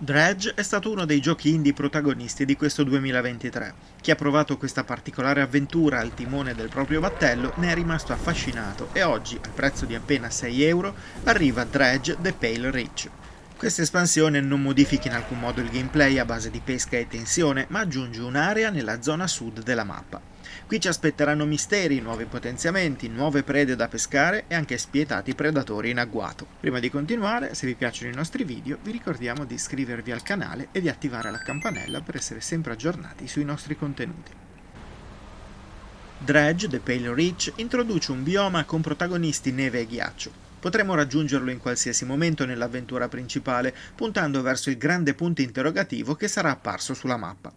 Dredge è stato uno dei giochi indie protagonisti di questo 2023. Chi ha provato questa particolare avventura al timone del proprio battello ne è rimasto affascinato e oggi, al prezzo di appena 6 euro, arriva Dredge The Pale Reach. Questa espansione non modifica in alcun modo il gameplay a base di pesca e tensione, ma aggiunge un'area nella zona sud della mappa. Qui ci aspetteranno misteri, nuovi potenziamenti, nuove prede da pescare e anche spietati predatori in agguato. Prima di continuare, se vi piacciono i nostri video, vi ricordiamo di iscrivervi al canale e di attivare la campanella per essere sempre aggiornati sui nostri contenuti. Dredge The Pale Reach introduce un bioma con protagonisti neve e ghiaccio. Potremo raggiungerlo in qualsiasi momento nell'avventura principale, puntando verso il grande punto interrogativo che sarà apparso sulla mappa.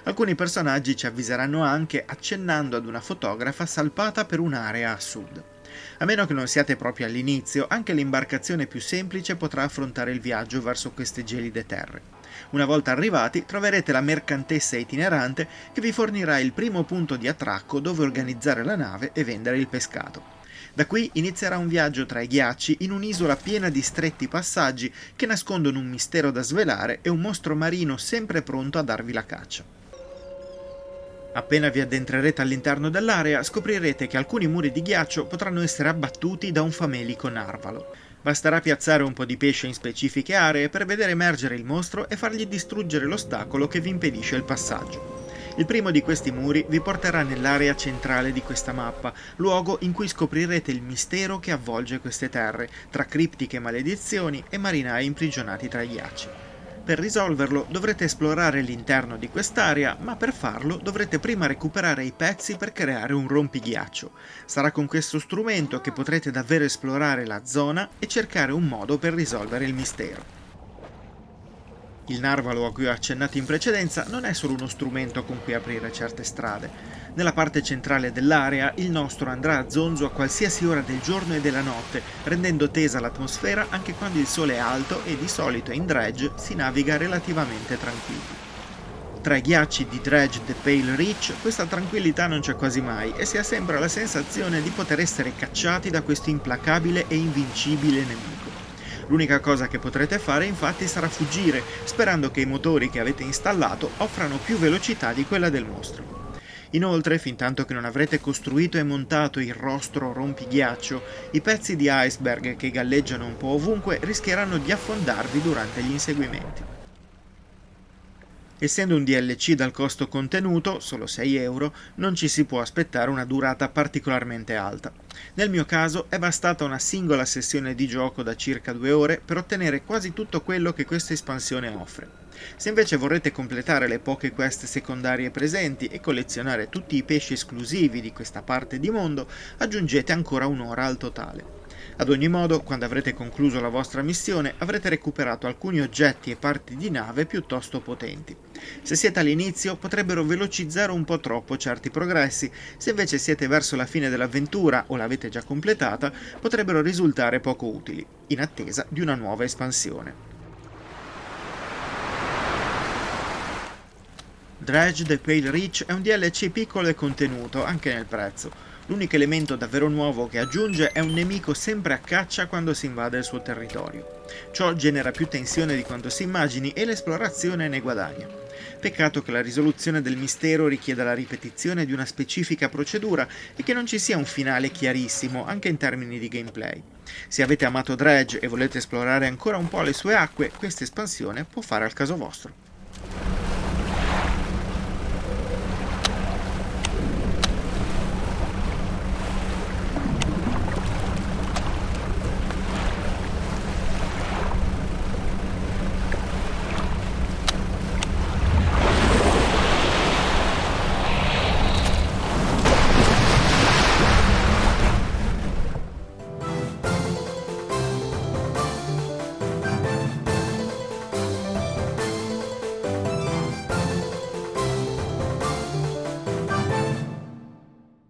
Alcuni personaggi ci avviseranno anche accennando ad una fotografa salpata per un'area a sud. A meno che non siate proprio all'inizio, anche l'imbarcazione più semplice potrà affrontare il viaggio verso queste gelide terre. Una volta arrivati, troverete la mercantessa itinerante che vi fornirà il primo punto di attracco dove organizzare la nave e vendere il pescato. Da qui inizierà un viaggio tra i ghiacci in un'isola piena di stretti passaggi che nascondono un mistero da svelare e un mostro marino sempre pronto a darvi la caccia. Appena vi addentrerete all'interno dell'area, scoprirete che alcuni muri di ghiaccio potranno essere abbattuti da un famelico narvalo. Basterà piazzare un po' di pesce in specifiche aree per vedere emergere il mostro e fargli distruggere l'ostacolo che vi impedisce il passaggio. Il primo di questi muri vi porterà nell'area centrale di questa mappa, luogo in cui scoprirete il mistero che avvolge queste terre, tra criptiche maledizioni e marinai imprigionati tra i ghiacci. Per risolverlo dovrete esplorare l'interno di quest'area, ma per farlo dovrete prima recuperare i pezzi per creare un rompighiaccio. Sarà con questo strumento che potrete davvero esplorare la zona e cercare un modo per risolvere il mistero. Il narvalo a cui ho accennato in precedenza non è solo uno strumento con cui aprire certe strade. Nella parte centrale dell'area il nostro andrà a zonzo a qualsiasi ora del giorno e della notte, rendendo tesa l'atmosfera anche quando il sole è alto e di solito in Dredge si naviga relativamente tranquilli. Tra i ghiacci di Dredge The Pale Reach questa tranquillità non c'è quasi mai e si ha sempre la sensazione di poter essere cacciati da questo implacabile e invincibile nemico. L'unica cosa che potrete fare infatti sarà fuggire, sperando che i motori che avete installato offrano più velocità di quella del mostro. Inoltre, fintanto che non avrete costruito e montato il rostro rompighiaccio, i pezzi di iceberg che galleggiano un po' ovunque rischieranno di affondarvi durante gli inseguimenti. Essendo un DLC dal costo contenuto, solo 6 euro, non ci si può aspettare una durata particolarmente alta. Nel mio caso è bastata una singola sessione di gioco da circa 2 ore per ottenere quasi tutto quello che questa espansione offre. Se invece vorrete completare le poche quest secondarie presenti e collezionare tutti i pesci esclusivi di questa parte di mondo, aggiungete ancora un'ora al totale. Ad ogni modo, quando avrete concluso la vostra missione, avrete recuperato alcuni oggetti e parti di nave piuttosto potenti. Se siete all'inizio, potrebbero velocizzare un po' troppo certi progressi, se invece siete verso la fine dell'avventura o l'avete già completata, potrebbero risultare poco utili, in attesa di una nuova espansione. Dredge The Pale Reach è un DLC piccolo e contenuto, anche nel prezzo. L'unico elemento davvero nuovo che aggiunge è un nemico sempre a caccia quando si invade il suo territorio. Ciò genera più tensione di quanto si immagini e l'esplorazione ne guadagna. Peccato che la risoluzione del mistero richieda la ripetizione di una specifica procedura e che non ci sia un finale chiarissimo anche in termini di gameplay. Se avete amato Dredge e volete esplorare ancora un po' le sue acque, questa espansione può fare al caso vostro.